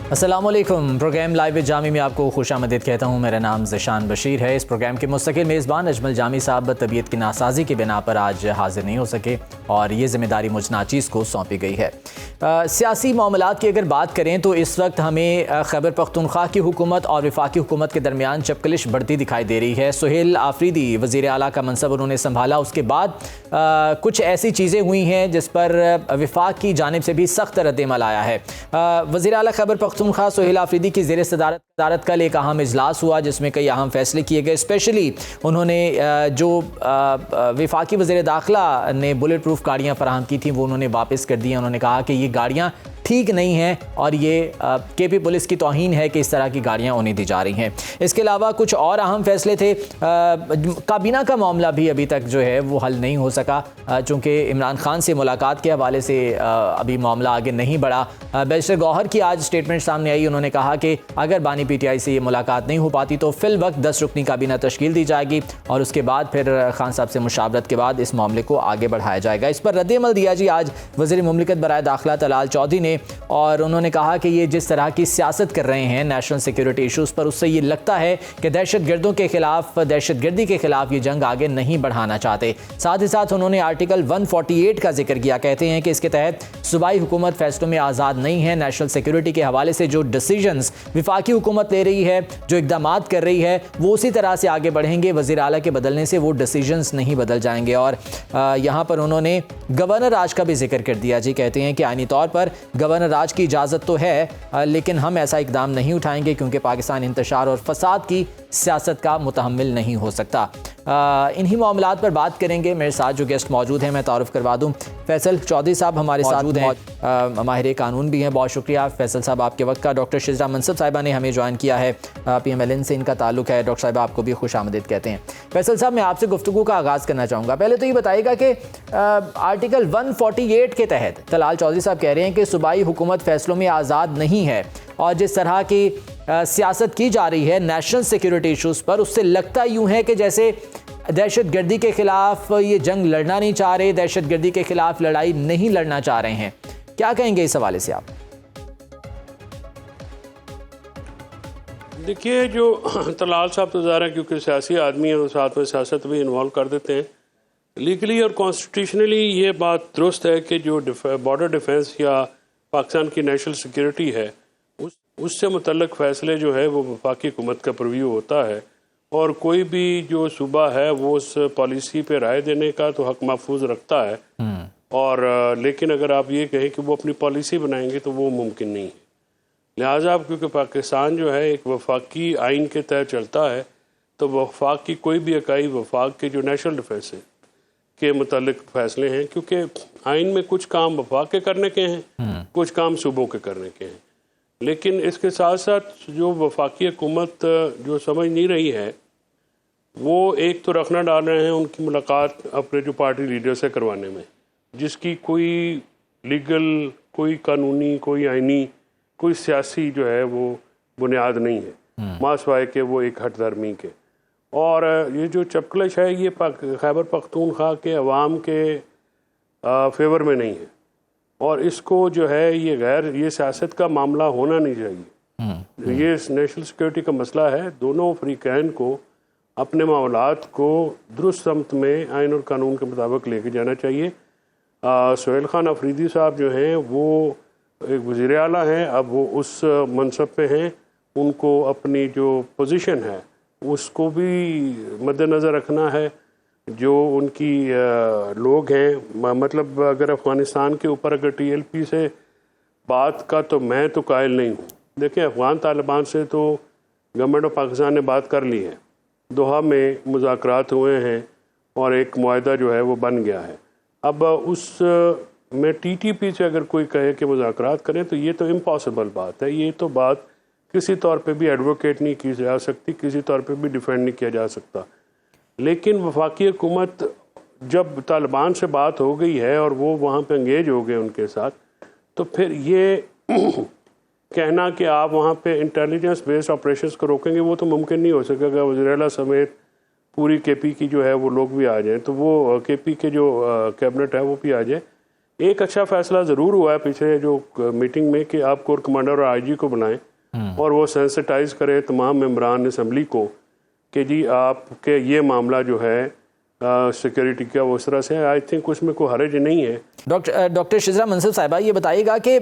अस्सलामुअलैकुम। Programme live with Jami में आपको खुशामदीद कहता हूँ। मेरा नाम ज़िशान बशीर है। इस प्रोग्राम के मुस्तकिल मेज़बान अजमल जामी साहब तबीयत की नासाजी की बिना पर आज हाजिर नहीं हो सके और ये ज़िम्मेदारी मुझ नाचीज़ को सौंपी गई है। सियासी मामलात की अगर बात करें तो इस वक्त हमें खैबर पख्तूनख्वा की हुकूमत और वफाकी हुकूमत के दरमियान चपकलिश बढ़ती दिखाई दे रही है। सुहेल आफरीदी वज़ीर आला का मनसब उन्होंने संभाला, उसके बाद कुछ ऐसी चीज़ें हुई हैं जिस पर वफाक की जानिब से भी सख्त रद्द-ए-अमल आया है। वज़ीर आला खैबर पख्तूनख्वा सुहेल आफरीदी की ज़ेर सदारत कल एक अहम इजलास हुआ जिसमें कई अहम फैसले किए गए। स्पेशली उन्होंने जो वफाकी वज़ीर दाखिला ने बुलेट प्रूफ गाड़ियाँ फराहम की थी वो उन्होंने वापस कर दी। उन्होंने कहा कि ये गाड़ियाँ ठीक नहीं हैं और ये केपी पुलिस की तौहीन है कि इस तरह की गाड़ियाँ उन्हें दी जा रही हैं। इसके अलावा कुछ और अहम फैसले थे। काबीना का मामला भी अभी तक जो है वो हल नहीं हो सका, चूँकि इमरान खान से मुलाकात के हवाले से अभी मामला आगे नहीं बढ़ा। बैरिस्टर गौहर की आज स्टेटमेंट सामने आई। उन्होंने कहा कि अगर बानी PTI से ये मुलाकात नहीं हो पाती तो फिल वक्त 10 रुकनी काबीना तश्कील दी जाएगी और उसके बाद फिर खान साहब से मुशावरत के बाद इस मामले को आगे बढ़ाया जाएगा। इस पर रद्द-ए-अमल दिया जी आज वज़ीर मुमलिकत बराए दाखिला तलाल चौधरी ने, और उन्होंने कहा कि ये जिस तरह की सियासत कर रहे हैं नेशनल सिक्योरिटी इशूज़ पर, उससे ये लगता है कि दहशतगर्दों के खिलाफ, दहशतगर्दी के खिलाफ ये जंग आगे नहीं बढ़ाना चाहते। साथ ही साथ उन्होंने आर्टिकल 148 का जिक्र किया। कहते हैं कि इसके तहत सूबाई हुकूमत फैसलों में आज़ाद नहीं है। नेशनल सिक्योरिटी के हवाले से जो डिसीजंस वफाकी हुकूमत ले रही है, जो इकदाम कर रही है, वो उसी तरह से आगे बढ़ेंगे। वज़ीर आला के बदलने से वो डिसीजंस नहीं बदल जाएंगे। और यहाँ पर उन्होंने गवर्नर राज का भी जिक्र कर दिया जी। कहते हैं कि आईनी तौर पर गवर्नर राज की इजाज़त तो है लेकिन हम ऐसा इकदाम नहीं उठाएंगे क्योंकि पाकिस्तान इंतशार और फसाद की सियासत का मुतहम्मिल नहीं हो सकता। इन्हीं मामलात पर बात करेंगे। मेरे साथ जो गेस्ट मौजूद हैं मैं तारुफ करवा दूं। फैसल चौधरी साहब हमारे साथ हैं, माहिर कानून भी हैं। बहुत शुक्रिया फैसल साहब आपके वक्त का। डॉक्टर शिजरा मनसब साहिबा ने हमें ज्वाइन किया है, PMLN से इनका ताल्लुक है। डॉक्टर साहिबा आपको भी खुश आमदीद कहते हैं। फैसल साहब मैं आपसे गुफ्तगू का आगाज़ करना चाहूँगा। पहले तो ये बताइएगा कि आर्टिकल 148 के तहत तलाल चौधरी साहब कह रहे हैं कि सूबाई हुकूमत फैसलों में आज़ाद नहीं है और जिस तरह की सियासत की जा रही है नेशनल सिक्योरिटी इशूज़ पर, उससे लगता यूँ है कि जैसे दहशतगर्दी के ख़िलाफ़ ये जंग लड़ना नहीं चाह रहे, दहशतगर्दी के ख़िलाफ़ लड़ाई नहीं लड़ना चाह रहे हैं। क्या कहेंगे इस हवाले से आप? देखिए, जो तलाल साहब तो ज़ाहिर है क्योंकि सियासी आदमी है और साथ में सियासत भी इन्वॉल्व कर देते हैं। लीगली और कॉन्स्टिट्यूशनली ये बात दुरुस्त है कि जो बॉर्डर डिफेंस या पाकिस्तान की नेशनल सिक्योरिटी है उससे मुतल्लिक फ़ैसले जो है वो वफाकी हुकूमत का प्रीव्यू होता है और कोई भी जो सूबा है वो उस पॉलिसी पे राय देने का तो हक महफूज रखता है। और लेकिन अगर आप ये कहें कि वो अपनी पॉलिसी बनाएंगे तो वो मुमकिन नहीं है। लिहाजा क्योंकि पाकिस्तान जो है एक वफाकी आइन के तहत चलता है तो वफाक की कोई भी इकाई वफाक के जो नेशनल डिफेंस है के मुतालिक फ़ैसले हैं, क्योंकि आइन में कुछ काम वफाक के करने के हैं, कुछ काम सूबों के करने के हैं। लेकिन इसके साथ साथ जो वफाकी हुकूमत जो समझ नहीं रही है वो एक तो रखना डाल रहे हैं उनकी मुलाकात अपने जो पार्टी लीडर से करवाने में, जिसकी कोई लीगल, कोई कानूनी, कोई आइनी, कोई सियासी जो है वो बुनियाद नहीं है, मासवाए के वो एक हट धर्मी के। और ये जो चपकलश है ये खैबर पख्तूनख्वा के अवाम के फेवर में नहीं है और इसको जो है ये सियासत का मामला होना नहीं चाहिए। ये नेशनल सिक्योरिटी का मसला है। दोनों फ्रीकैन को अपने मामलात को दुरुस्त समत में आइन और कानून के मुताबिक लेके जाना चाहिए। सुहेल खान अफरीदी साहब जो हैं वो एक वज़ीर आला हैं, अब वो उस मनसब पे हैं। उनको अपनी जो पोजीशन है उसको भी मद्देनज़र रखना है। जो उनकी लोग हैं, मतलब अगर अफ़गानिस्तान के ऊपर अगर TLP से बात का तो मैं तो कायल नहीं हूँ। देखिए, अफ़गान तालिबान से तो गवर्नमेंट ऑफ पाकिस्तान ने बात कर ली है, दोहा में मुज़ाकरात हुए हैं और एक मुआहदा जो है वो बन गया है। अब उस में TTP से अगर कोई कहे कि मुज़ाकरात करें तो ये तो इम्पॉसिबल बात है। ये तो बात किसी तौर पे भी एडवोकेट नहीं की जा सकती, किसी तौर पे भी डिफेंड नहीं किया जा सकता। लेकिन वफाकी हुकूमत जब तालिबान से बात हो गई है और वो वहाँ पे एंगेज हो गए उनके साथ, तो फिर ये कहना कि आप वहाँ पे इंटेलिजेंस बेस्ड ऑपरेशंस को रोकेंगे वो तो मुमकिन नहीं हो सकेगा। वज़ीर आला समेत पूरी KP की जो है वो लोग भी आ जाएँ, तो वो KP के जो कैबिनेट है वो भी आ जाए। एक अच्छा फैसला ज़रूर हुआ है पिछले जो मीटिंग में कि आप कोर कमांडर और आईजी को बनाएं और वो सेंसिटाइज करें तमाम मेंबरान असम्बली को कि जी आपके ये मामला जो है सिक्योरिटी का वो इस तरह से आई थिंक उसमें कोई हर्ज नहीं है। डॉक्टर शिजरा मंसूर साहिबा, ये बताइएगा कि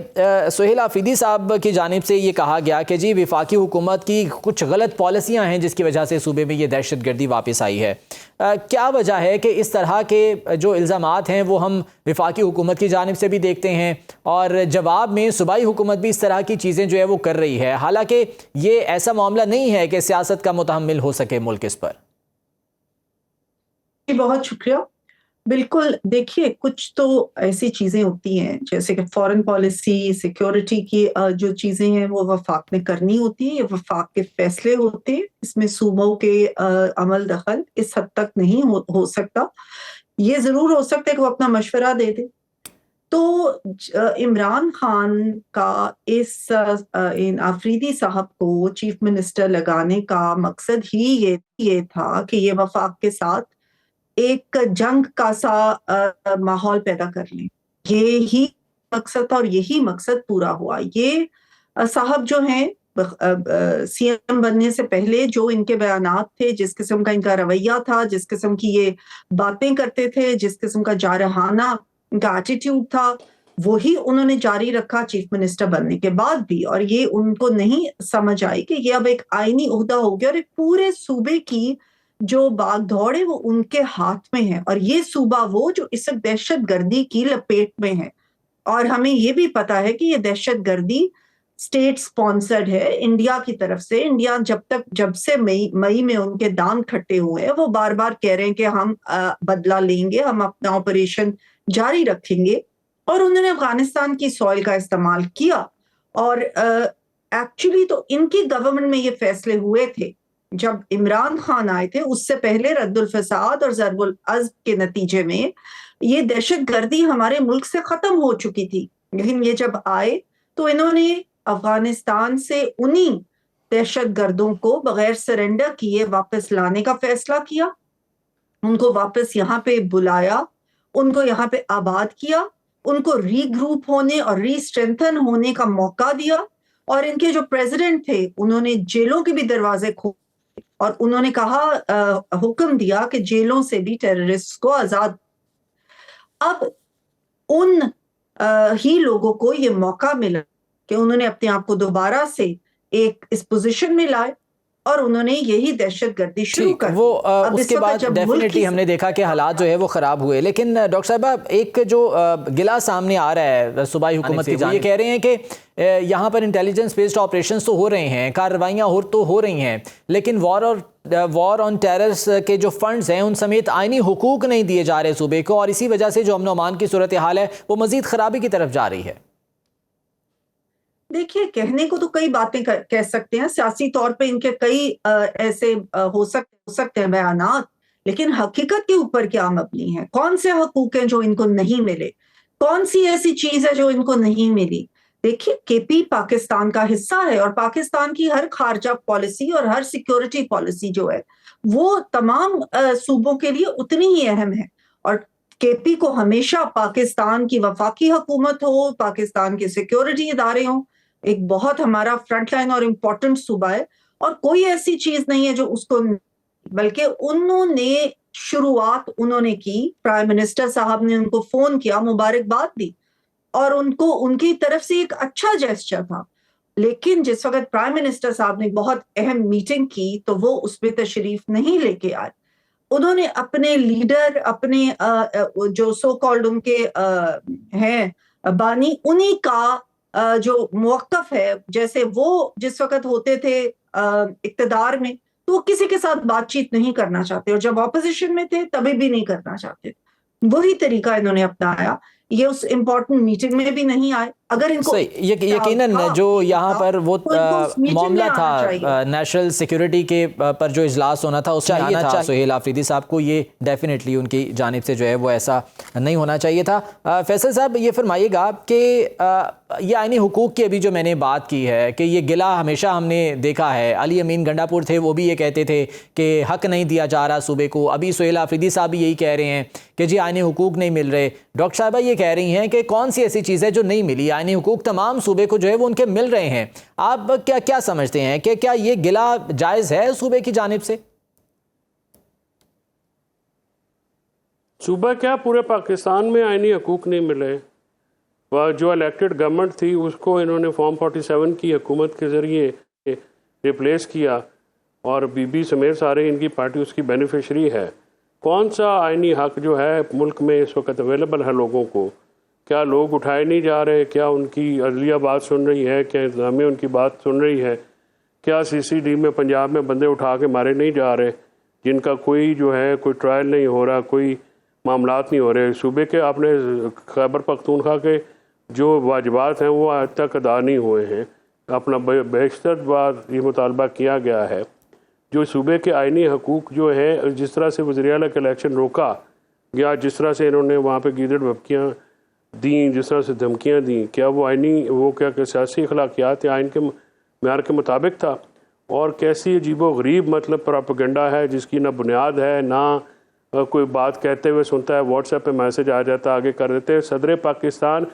सुहेल आफरीदी साहब की जानिब से ये कहा गया कि जी वफाकी हुकूमत की कुछ गलत पॉलिसियाँ हैं जिसकी वजह से सूबे में ये दहशतगर्दी वापस आई है। क्या वजह है कि इस तरह के जो इल्ज़ामात हैं वो हम वफाकी हुकूमत की जानिब से भी देखते हैं और जवाब में सूबाई हुकूमत भी इस तरह की चीज़ें जो है वो कर रही है, हालांकि ये ऐसा मामला नहीं है कि सियासत का मुतहम्मिल हो सके मुल्क इस पर। बहुत शुक्रिया। बिल्कुल, देखिए कुछ तो ऐसी चीजें होती हैं जैसे कि फॉरेन पॉलिसी, सिक्योरिटी की जो चीजें हैं वो वफाक में करनी होती है, ये वफाक के फैसले होते हैं, इसमें सूबों के अमल दखल इस हद तक नहीं हो सकता। ये जरूर हो सकता है कि वो अपना मशवरा दे दे। तो इमरान खान का इन आफरीदी साहब को चीफ मिनिस्टर लगाने का मकसद ही ये था कि ये वफाक के साथ एक जंग का सा माहौल पैदा कर लें। ये ही मकसद था और यही मकसद पूरा हुआ। ये साहब जो हैं सीएम बनने से पहले जो इनके बयानात थे, जिस किस्म का इनका रवैया था, जिस किस्म की ये बातें करते थे, जिस किस्म का जारहाना इनका एटीट्यूड था, वही उन्होंने जारी रखा चीफ मिनिस्टर बनने के बाद भी। और ये उनको नहीं समझ आई कि ये अब एक आईनी ओहदा हो गया और एक पूरे सूबे की जो भागदौड़ है वो उनके हाथ में है और ये सूबा वो जो इस वक्त दहशतगर्दी की लपेट में है। और हमें ये भी पता है कि ये दहशतगर्दी स्टेट स्पॉन्सर्ड है इंडिया की तरफ से। इंडिया जब से मई में उनके दांत खट्टे हुए हैं, वो बार बार कह रहे हैं कि हम बदला लेंगे, हम अपना ऑपरेशन जारी रखेंगे। और उन्होंने अफगानिस्तान की सॉइल का इस्तेमाल किया। और एक्चुअली तो इनकी गवर्नमेंट में ये फैसले हुए थे जब इमरान खान आए थे, उससे पहले रद्दुल फसाद और ज़रबुल अज़्ब के नतीजे में ये दहशतगर्दी हमारे मुल्क से खत्म हो चुकी थी। लेकिन ये जब आए तो इन्होंने अफगानिस्तान से उन्हीं दहशतगर्दों को बगैर सरेंडर किए वापस लाने का फैसला किया, उनको वापस यहाँ पे बुलाया, उनको यहाँ पे आबाद किया, उनको रीग्रुप होने और रीस्ट्रेंथन होने का मौका दिया। और इनके जो प्रेसिडेंट थे उन्होंने जेलों के भी दरवाजे खोले और उन्होंने कहा, हुक्म दिया कि जेलों से भी टेररिस्ट को आजाद। अब उन ही लोगों को ये मौका मिला कि उन्होंने अपने आप को दोबारा से एक इस पोजीशन में लाए और उन्होंने यही दहशतगर्दी शुरू कर दी। वो उसके बाद डेफिनेटली हमने देखा कि हालात जो है वो ख़राब हुए। लेकिन डॉक्टर साहबा, एक जो गिला सामने आ रहा है सूबाई हुकूमत की, ये कह रहे हैं कि यहाँ पर इंटेलिजेंस बेस्ड ऑपरेशंस तो हो रहे हैं, कार्रवाइयाँ हो रही हैं, लेकिन वॉर ऑन टेरर्स के जो फंड्स हैं उन समेत आईनी हुकूक नहीं दिए जा रहे सूबे को, और इसी वजह से जो अमन अमान की सूरत हाल है वो मजीद खराबी की तरफ जा रही है। देखिए, कहने को तो कई बातें कह सकते हैं, सियासी तौर पे इनके कई ऐसे हो सकते हैं बयानात, लेकिन हकीकत के ऊपर क्या मबनी है? कौन से हकूक हैं जो इनको नहीं मिले? कौन सी ऐसी चीज है जो इनको नहीं मिली? देखिए, केपी पाकिस्तान का हिस्सा है और पाकिस्तान की हर खारजा पॉलिसी और हर सिक्योरिटी पॉलिसी जो है वो तमाम सूबों के लिए उतनी ही अहम है। और केपी को हमेशा पाकिस्तान की वफाकी हुकूमत हो, पाकिस्तान के सिक्योरिटी इदारे हों, एक बहुत हमारा फ्रंटलाइन और इम्पोर्टेंट सूबा है और कोई ऐसी चीज नहीं है जो उसको, बल्कि उन्होंने शुरुआत उन्होंने की। प्राइम मिनिस्टर साहब ने उनको फोन किया, मुबारकबाद दी और उनको उनकी तरफ से एक अच्छा जेस्चर था। लेकिन जिस वक्त प्राइम मिनिस्टर साहब ने बहुत अहम मीटिंग की तो वो उसमें तशरीफ नहीं लेके आए। उन्होंने अपने लीडर, अपने जो सो कॉल्ड उनके हैं बानी, उन्हीं का जो मौकफ है, जैसे वो जिस वक्त होते थे इक्तदार में तो वो किसी के साथ बातचीत नहीं करना चाहते और जब ऑपोजिशन में थे तभी भी नहीं करना चाहते, वही तरीका इन्होंने अपनाया। ये उस इम्पोर्टेंट मीटिंग में भी नहीं आए अगर इनको सही, यकीनन जो यहाँ पर वो मामला था नेशनल सिक्योरिटी के पर जो इजलास होना था उसमें आना था सुहेल आफरीदी साहब को, ये डेफिनेटली उनकी जानिब से जो है वो ऐसा नहीं होना चाहिए था। फैसल साहब ये फरमाइएगा कि ये आईनी हुकूक की अभी जो मैंने बात की है कि ये गिला हमेशा हमने देखा है, अली अमीन गंडापुर थे वो भी ये कहते थे कि हक नहीं दिया जा रहा सूबे को, अभी सुहेल आफरीदी साहब भी यही कह रहे हैं कि जी आईनी हुकूक नहीं मिल रहे। डॉक्टर साहबा ये कह रही हैं कि कौन सी ऐसी चीज़ है जो नहीं मिली, आईनी हुकूक तमाम सूबे को जो है वो उनके मिल रहे हैं। आप क्या समझते हैं कि क्या ये गिला जायज़ है सूबे की जानिब से? सूबा क्या पूरे पाकिस्तान में आईनी हकूक नहीं मिले। वह जो इलेक्टेड गवर्नमेंट थी उसको इन्होंने फॉर्म 47 की हुकूमत के ज़रिए रिप्लेस किया और बीबी समेत सारे इनकी पार्टी उसकी बेनिफिशरी है। कौन सा आईनी हक जो है मुल्क में इस वक्त अवेलेबल है लोगों को? क्या लोग उठाए नहीं जा रहे? क्या उनकी अदलिया बात सुन रही है? क्या इंतज़ामिया उनकी बात सुन रही है? क्या CCD में पंजाब में बंदे उठा के मारे नहीं जा रहे जिनका कोई जो है कोई ट्रायल नहीं हो रहा, कोई मामलात नहीं हो रहे? सूबे के आपने खैबर पख्तूनख्वा के जो वाजिबात हैं वो आज तक अदा नहीं हुए हैं। अपना बेशतर बार ये मुतालबा किया गया है जो सूबे के आईनी हकूक़ जो है, जिस तरह से वज़ीर-ए-आला का इलेक्शन रोका गया, जिस तरह से इन्होंने वहाँ पे गीदड़ भपकियाँ दी, जिस तरह से धमकियाँ दी, क्या वो आईनी वो क्या सियासी अखलाकियात आइन के म्यार के मुताबिक था? और कैसी अजीबो गरीब मतलब प्रोपेगेंडा है जिसकी ना बुनियाद है, ना कोई बात कहते हुए सुनता है, व्हाट्सएप पे मैसेज आ जाता आगे कर देते हैं। सदर पाकिस्तान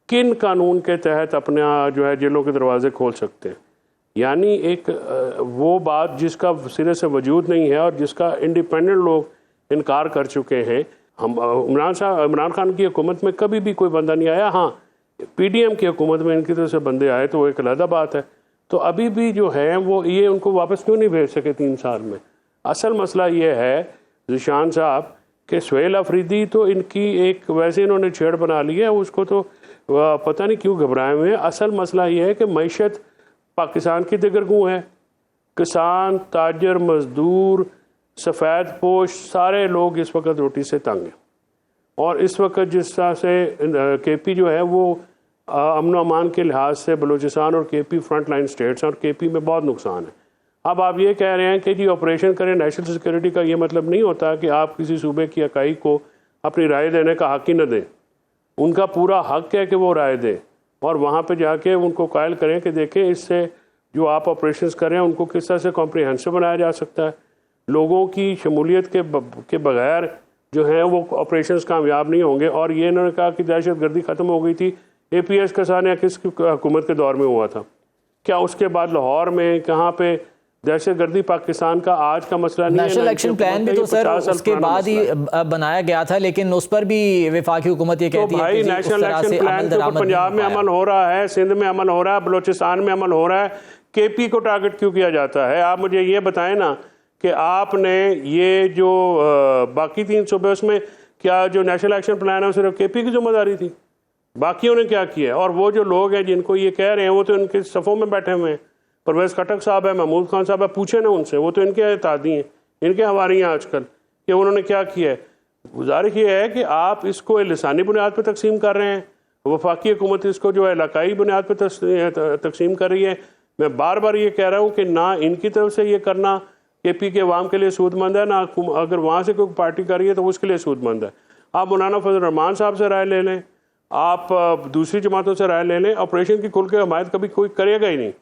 किन कानून के तहत अपने जो है जेलों के दरवाजे खोल सकते हैं? यानी एक वो बात जिसका सिरे से वजूद नहीं है और जिसका इंडिपेंडेंट लोग इनकार कर चुके हैं। हम इमरान खान की हुकूमत में कभी भी कोई बंदा नहीं आया। हाँ, PDM की हुकूमत में इनकी तरफ से बंदे आए तो वो एक अलग बात है। तो अभी भी जो है वो ये उनको वापस क्यों नहीं भेज सके 3 साल में? असल मसला ये है ज़ीशान साहब कि सुहेल आफरीदी तो इनकी एक वैसे इन्होंने छेड़ बना ली है, उसको तो पता नहीं क्यों घबराए हुए हैं। असल मसला ये है कि मईशत पाकिस्तान की दिगरगू है। किसान, ताजर, मजदूर, सफ़ेद पोश सारे लोग इस वक्त रोटी से तंग हैं। और इस वक्त जिस तरह से KP जो है वो अमन व अमान के लिहाज से बलूचिस्तान और KP फ्रंट लाइन स्टेट्स और KP में बहुत नुकसान है। अब आप ये कह रहे हैं कि जी ऑपरेशन करें नेशनल सिक्योरिटी का ये मतलब नहीं होता कि आप किसी सूबे की इकाई को अपनी राय देने का हक ही न दें। उनका पूरा हक है कि वो राय दें और वहाँ पे जाके उनको कायल करें कि देखें इससे जो आप ऑपरेशंस कर रहे हैं उनको किस तरह से कॉम्प्रिहेंसिव बनाया जा सकता है। लोगों की शमूलियत के बगैर जो है वो ऑपरेशंस कामयाब नहीं होंगे। और ये इन्होंने कहा कि दहशत गर्दी ख़त्म हो गई थी, APS का सानिया किस हुकूमत के दौर में हुआ था? क्या उसके बाद लाहौर में कहाँ पे दहशत गर्दी पाकिस्तान का आज का मसला नहीं है? नेशनल एक्शन प्लान भी तो सर उसके बाद ही बनाया गया था, लेकिन उस पर भी वफाकी हुकूमत ये कहती है कि नेशनल एक्शन प्लान तो पंजाब में अमल हो रहा है, सिंध में अमल हो रहा है, बलूचिस्तान में अमल हो रहा है। KP को टारगेट क्यों किया जाता है? आप मुझे ये बताएं ना कि आपने ये जो बाकी 3 सूबे उसमें क्या जो नेशनल एक्शन प्लान है सिर्फ KP की जिम्मेदारी थी? बाकियों ने क्या किया? और वो जो लोग हैं जिनको ये कह रहे हैं वो तो इनके सफ़ों में बैठे हुए हैं। परवेज़ खटक साहब है, महमूद खान साहब है, पूछे ना उनसे, वो तो इनके इत्तेहादी हैं, इनके हवारी हैं आजकल कि उन्होंने क्या किया है। गुजारिश ये है कि आप इसको लिसानी बुनियाद पर तकसीम कर रहे हैं, वफाकी हुकूमत इसको जो है इलाकाई बुनियाद पर तकसीम कर रही है। मैं बार बार ये कह रहा हूँ कि ना इनकी तरफ से ये करना KP के अवाम के लिए सूदमंद है, ना अगर वहाँ से कोई पार्टी कर रही है तो उसके लिए सूदमंद है। आप मौलाना फजल रहमान साहब से राय ले लें, आप दूसरी जमातों से राय ले लें, ऑपरेशन की खुल के हमायत कभी कोई करेगा ही नहीं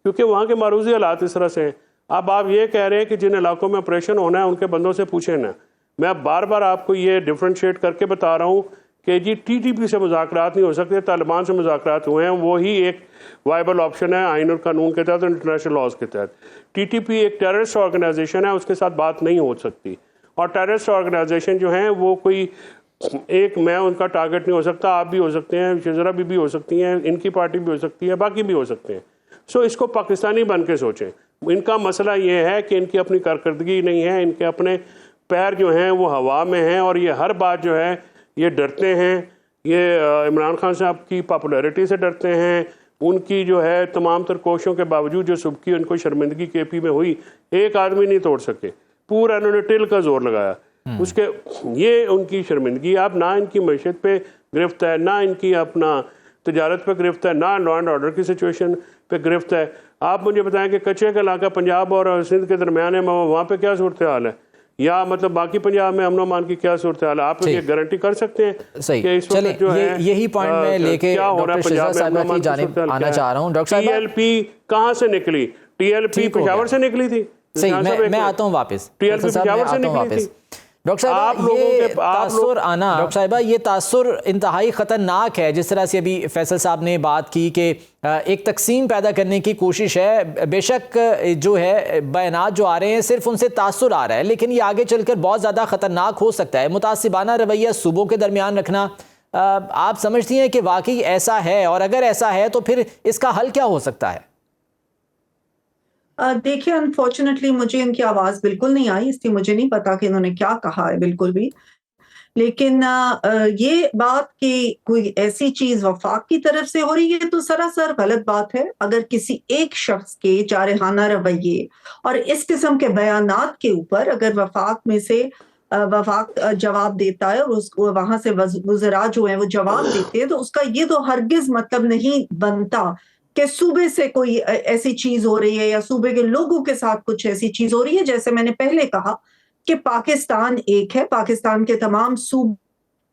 क्योंकि वहाँ के मारूजी हालात इस तरह से हैं। अब आप ये कह रहे हैं कि जिन इलाकों में ऑपरेशन होना है उनके बंदों से पूछें ना। मैं बार बार आपको ये डिफ्रेंशिएट करके बता रहा हूँ कि जी TTP से मुज़ाकरात नहीं हो सकते, तालिबान से मुज़ाकरात हुए हैं, वो ही एक वाइबल ऑप्शन है आइन और कानून के तहत और इंटरनेशनल लॉज के तहत। TTP एक टेररिस्ट ऑर्गेनाइजेशन है, उसके साथ बात नहीं हो सकती। और टेररिस्ट ऑर्गेनाइजेशन जो है वो कोई एक मैं उनका टारगेट नहीं हो सकता, आप भी हो सकते हैं, शजरा भी हो सकती हैं, इनकी पार्टी भी हो सकती है, बाकी भी हो सकते हैं। सो इसको पाकिस्तानी बन के सोचें। इनका मसला ये है कि इनकी अपनी कारकर्दगी नहीं है, इनके अपने पैर जो हैं वो हवा में हैं और ये हर बात जो है ये डरते हैं। ये इमरान खान साहब की पॉपुलैरिटी से डरते हैं, उनकी जो है तमाम तर कोशिशों के बावजूद जो सुबह उनको शर्मिंदगी KP में हुई, एक आदमी नहीं तोड़ सके, पूरा इन्होंने टिल का जोर लगाया उसके। ये उनकी शर्मिंदगी। आप ना इनकी मैशत पे गिरफ्त है, ना इनकी अपना तजारत पे गिरफ्त है, ना लॉ एंड ऑर्डर की सिचुएशन पे गिरफ्त है। आप मुझे बताएं कि कच्चे का इलाका पंजाब और सिंध के दरमियान है, वहाँ पे क्या सूरत हाल है, या मतलब बाकी पंजाब में अमन अमान की क्या सूरत हाल है? आप ये गारंटी कर सकते हैं सही। कि इस वक्त जो है यही पॉइंट में लेके क्या हो रहा है पंजाब में? अमन अमान की सूरत हाल आना चाह रहा हूँ। डॉक्टर साहब, टीएलपी कहाँ से निकली? टीएलपी पेशावर से निकली थी। सही, मैं आता हूँ वापस। टीएलपी पेशावर से निकली थी। डॉक्टर साहब, ये तासुर आना, डॉक्टर साहिबा, ये तासुर इंतहाई ख़तरनाक है। जिस तरह से अभी फैसल साहब ने बात की कि एक तकसीम पैदा करने की कोशिश है, बेशक जो है बयानात जो आ रहे हैं सिर्फ उनसे तासुर आ रहा है, लेकिन ये आगे चलकर बहुत ज़्यादा ख़तरनाक हो सकता है। मुतासिबाना रवैया सूबों के दरमियान रखना, आप समझती हैं कि वाकई ऐसा है, और अगर ऐसा है तो फिर इसका हल क्या हो सकता है? देखिए, अनफॉर्चुनेटली मुझे इनकी आवाज बिल्कुल नहीं आई, इसलिए मुझे नहीं पता कि इन्होंने क्या कहा है बिल्कुल भी। लेकिन ये बात कि कोई ऐसी चीज वफाक की तरफ से हो रही है तो सरासर गलत बात है। अगर किसी एक शख्स के जारहाना रवैये और इस किस्म के बयानात के ऊपर अगर वफाक में से वफाक जवाब देता है और उसको वहां से वज़रा जो है वो जवाब देते हैं, तो उसका ये तो हरगिज मतलब नहीं बनता कि सूबे से कोई ऐसी चीज हो रही है या सूबे के लोगों के साथ कुछ ऐसी चीज हो रही है। जैसे मैंने पहले कहा कि पाकिस्तान एक है, पाकिस्तान के तमाम सूबे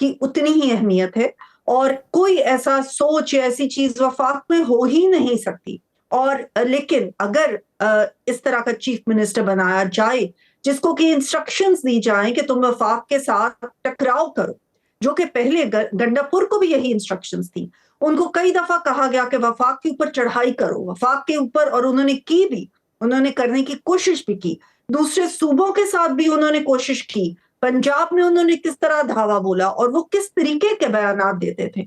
की उतनी ही अहमियत है और कोई ऐसा सोच या ऐसी चीज वफाक में हो ही नहीं सकती। और लेकिन अगर इस तरह का चीफ मिनिस्टर बनाया जाए जिसको कि इंस्ट्रक्शंस दी जाएं कि तुम वफाक के साथ टकराव करो, जो कि पहले गंडापुर को भी यही इंस्ट्रक्शंस थी। उनको कई दफा कहा गया कि वफाक के ऊपर चढ़ाई करो, वफाक के ऊपर, और उन्होंने की भी, उन्होंने करने की कोशिश भी की। दूसरे सूबों के साथ भी उन्होंने कोशिश की। पंजाब में उन्होंने किस तरह धावा बोला और वो किस तरीके के बयानात देते थे।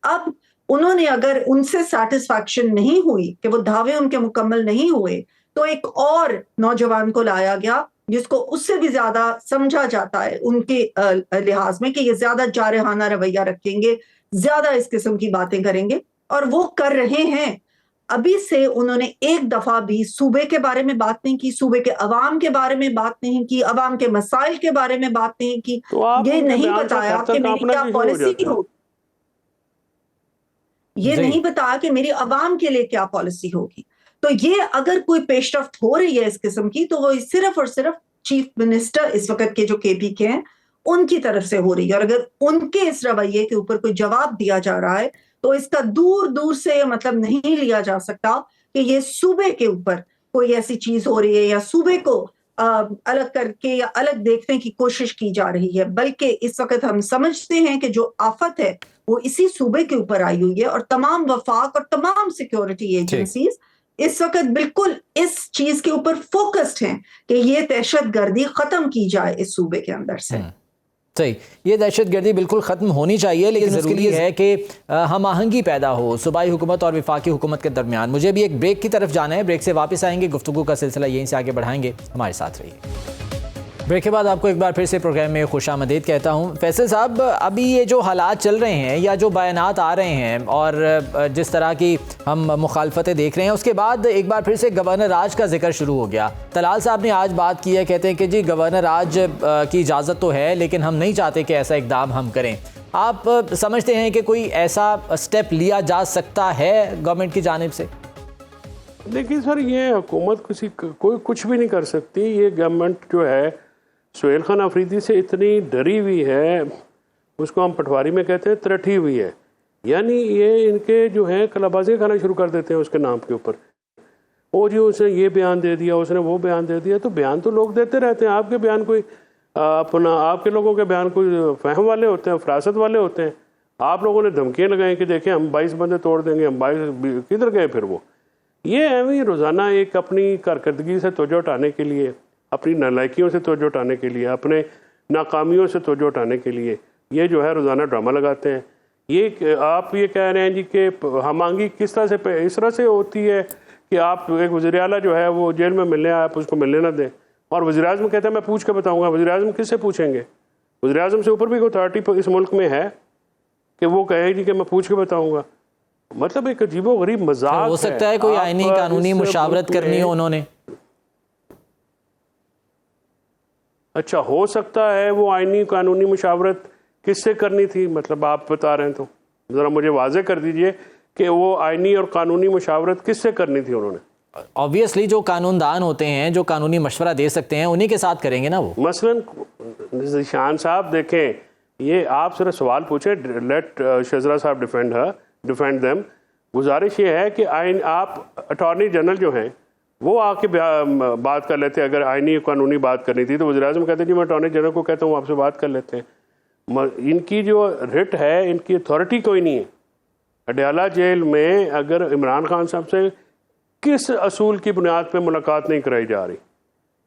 अब उन्होंने, अगर उनसे सेटिस्फैक्शन नहीं हुई कि वो दावे उनके मुकम्मल नहीं हुए, तो एक और नौजवान को लाया गया जिसको उससे भी ज्यादा समझा जाता है उनके लिहाज में कि ये ज्यादा जारहाना रवैया रखेंगे, ज्यादा इस किस्म की बातें करेंगे, और वो कर रहे हैं। अभी से उन्होंने एक दफा भी सूबे के बारे में बात नहीं की, सूबे के अवाम के बारे में बात नहीं की, अवाम के मसाइल के बारे में बात नहीं की। तो ये नहीं बताया कि मेरी क्या पॉलिसी हो, ये नहीं बताया कि मेरी अवाम के लिए क्या पॉलिसी होगी। तो ये अगर कोई पेशरफ्त हो रही है इस किस्म की, तो वो सिर्फ और सिर्फ चीफ मिनिस्टर इस वक्त के जो केपी के हैं उनकी तरफ से हो रही है। और अगर उनके इस रवैये के ऊपर कोई जवाब दिया जा रहा है तो इसका दूर दूर से मतलब नहीं लिया जा सकता कि ये सूबे के ऊपर कोई ऐसी चीज हो रही है या सूबे को अलग करके या अलग देखने की कोशिश की जा रही है। बल्कि इस वक्त हम समझते हैं कि जो आफत है वो इसी सूबे के ऊपर आई हुई है, और तमाम वफाक और तमाम सिक्योरिटी एजेंसीज इस वक्त बिल्कुल इस चीज के ऊपर फोकस्ड हैं कि ये दहशतगर्दी खत्म की जाए इस सूबे के अंदर से। सही, ये दहशतगर्दी बिल्कुल ख़त्म होनी चाहिए, लेकिन उसके लिए है कि हम आहंगी पैदा हो सूबाई हुकूमत और वफाकी हुकूमत के दरमियान। मुझे भी एक ब्रेक की तरफ जाना है, ब्रेक से वापस आएंगे, गुफ्तगू का सिलसिला यहीं से आगे बढ़ाएंगे, हमारे साथ रहिए। ब्रेक के बाद आपको एक बार फिर से प्रोग्राम में खुशामदीद कहता हूँ। फैसल साहब, अभी ये जो हालात चल रहे हैं या जो बयानात आ रहे हैं और जिस तरह की हम मुखालफतें देख रहे हैं, उसके बाद एक बार फिर से गवर्नर राज का जिक्र शुरू हो गया। तलाल साहब ने आज बात की है, कहते हैं कि जी गवर्नर राज की इजाज़त तो है लेकिन हम नहीं चाहते कि ऐसा इकदाम हम करें। आप समझते हैं कि कोई ऐसा स्टेप लिया जा सकता है गवर्नमेंट की जानिब से? देखिए सर, ये हुकूमत कोई कुछ भी नहीं कर सकती। ये गवर्नमेंट जो है सुहेल खान अफरीदी से इतनी डरी हुई है, उसको हम पटवारी में कहते हैं तरठी हुई है। यानी ये इनके जो है कलाबाजी खाना शुरू कर देते हैं उसके नाम के ऊपर। वो जी उसने ये बयान दे दिया, उसने वो बयान दे दिया। तो बयान तो लोग देते रहते हैं। आपके बयान कोई अपना, आपके लोगों के बयान कोई फहम वाले होते हैं, फरासत वाले होते हैं। आप लोगों ने धमकियाँ लगाई कि देखें हम 22 बंदे तोड़ देंगे, हम 22 किधर गए फिर वो? ये एवं रोज़ाना एक अपनी कारकर्दगी से तवज्जो उठाने के लिए, अपनी नालायकियों से तवज्जो उठाने के लिए, अपने नाकामियों से तवज्जो उठाने के लिए ये जो है रोज़ाना ड्रामा लगाते हैं। ये आप ये कह रहे हैं जी कि हमांगी किस तरह से, इस तरह से होती है कि आप एक वज़ीर-ए-आला जो है वो जेल में मिलने आए, आप उसको मिलने ना दें, और वज़ीर-ए-आज़म कहते हैं मैं पूछ के बताऊँगा। वज़ीर-ए-आज़म किससे पूछेंगे? वज़ीर-ए-आज़म से ऊपर भी कोई अथॉरिटी इस मुल्क में है कि वो कहे जी कि मैं पूछ के बताऊँगा? मतलब एक अजीबो-गरीब मजाक हो सकता है कोई आईनी कानूनी मुशावरत करनी हो उन्होंने। अच्छा, हो सकता है वो आईनी कानूनी मुशावरत किससे करनी थी, मतलब आप बता रहे हैं तो ज़रा मुझे वाज़े कर दीजिए कि वो आइनी और कानूनी मुशावरत किससे करनी थी उन्होंने? ऑब्वियसली जो कानूनदान होते हैं, जो कानूनी मशवरा दे सकते हैं, उन्हीं के साथ करेंगे ना वो। मसलन ज़ीशान साहब देखें, ये आप सिर्फ सवाल पूछें, लेट शजरा साहब डिफेंड देम। गुजारिश ये है कि आइन आप अटॉर्नी जनरल जो हैं वो आके बात कर लेते। अगर आइनी कानूनी बात करनी थी तो वज़ीर-ए-आज़म कहते जी मैं अटॉर्नी जनरल को कहता हूँ आपसे बात कर लेते हैं। इनकी जो रिट है, इनकी अथॉरिटी कोई नहीं है। अडयाला जेल में अगर इमरान खान साहब से किस असूल की बुनियाद पे मुलाकात नहीं कराई जा रही,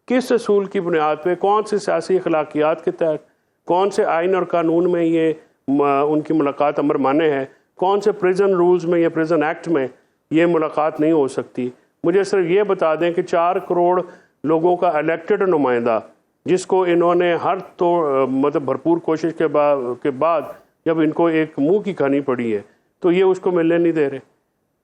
किस असूल की बुनियाद पे, कौन से सियासी अखलाकियात के तहत, कौन से आइन और कानून में ये उनकी मुलाकात अमर माने है, कौन से प्रिजन रूल्स में या प्रिजन एक्ट में ये मुलाकात नहीं हो सकती। मुझे सिर्फ ये बता दें कि 4 करोड़ लोगों का इलेक्टेड नुमाइंदा, जिसको इन्होंने हर तो मतलब भरपूर कोशिश के बाद जब इनको एक मुंह की खानी पड़ी है तो ये उसको मिलने नहीं दे रहे।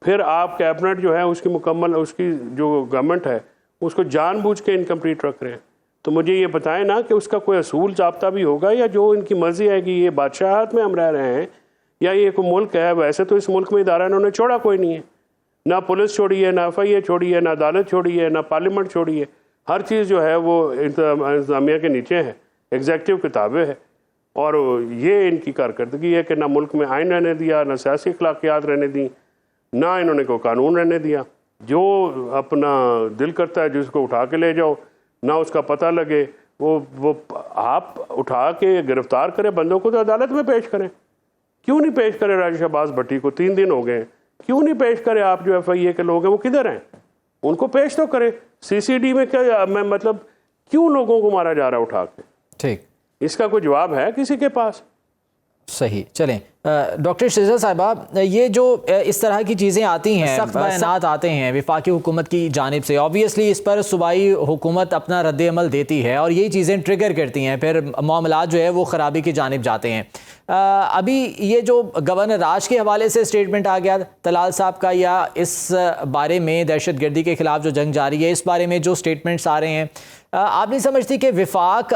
फिर आप कैबिनेट जो है उसकी मुकम्मल, उसकी जो गवर्नमेंट है उसको जानबूझ के इनकम्प्लीट रख रहे हैं। तो मुझे ये बताएं ना कि उसका कोई असूल ज़ाब्ता भी होगा, या जो इनकी मर्जी है कि ये बादशाहत में हम रह रहे हैं या ये कोई मुल्क है। वैसे तो इस मुल्क में इदारा इन्होंने छोड़ा कोई नहीं है, ना पुलिस छोड़ी है, ना FIA छोड़ी है, ना अदालत छोड़ी है, ना पार्लियामेंट छोड़ी है। हर चीज़ जो है वो इंतज़ामिया के नीचे है, एग्जेक्टिव किताबें है। और ये इनकी कारकर्दगी है कि ना मुल्क में आइन रहने दिया, ना सियासी अखलाकियात रहने दी, ना इन्होंने कोई कानून रहने दिया। जो अपना दिल करता है जिसको उठा के ले जाओ, ना उसका पता लगे, वो आप उठा के गिरफ्तार करें बंदों को तो अदालत में पेश करें। क्यों नहीं पेश करें राजेश अब्बास भट्टी को? 3 दिन हो गए, क्यों नहीं पेश करें? आप जो FIA के लोग हैं वो किधर हैं? उनको पेश तो करें। CCD में क्या मतलब क्यों लोगों को मारा जा रहा है उठा के? ठीक, इसका कोई जवाब है किसी के पास? सही। चलें डॉक्टर शजरा साहिबा, ये जो इस तरह की चीज़ें आती हैं, सख्त बयानात आते हैं वफाकी हुकूमत की जानिब से, ऑब्वियसली इस पर सूबाई हुकूमत अपना रद्द अमल देती है और यही चीज़ें ट्रिगर करती हैं, फिर मामलात जो है वो ख़राबी की जानिब जाते हैं। अभी ये जो गवर्नर राज के हवाले से स्टेटमेंट आ गया तलाल साहब का, या इस बारे में दहशत गर्दी के ख़िलाफ़ जो जंग जारी है इस बारे में जो स्टेटमेंट्स आ रहे हैं, आप नहीं समझती कि विफाक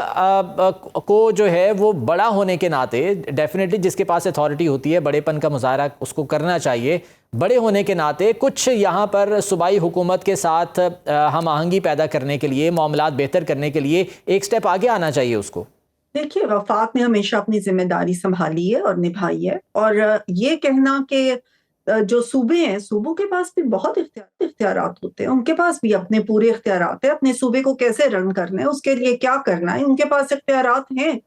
को जो है वो बड़ा होने के नाते, डेफिनेटली जिसके पास अथॉरिटी होती है बड़ेपन का मुजाहरा उसको करना चाहिए, बड़े होने के नाते कुछ यहाँ पर सूबाई हुकूमत के साथ हम आहंगी पैदा करने के लिए, मामलात बेहतर करने के लिए एक स्टेप आगे आना चाहिए उसको? देखिए, वफाक ने हमेशा अपनी जिम्मेदारी संभाली है और निभाई है, और ये कहना कि जो सूबे हैं, सूबों के पास भी बहुत इख्तियारात होते हैं, उनके पास भी अपने पूरे इख्तियारात है, अपने सूबे को कैसे रन करना है, उसके लिए क्या करना है, उनके पास इख्तियारात हैं।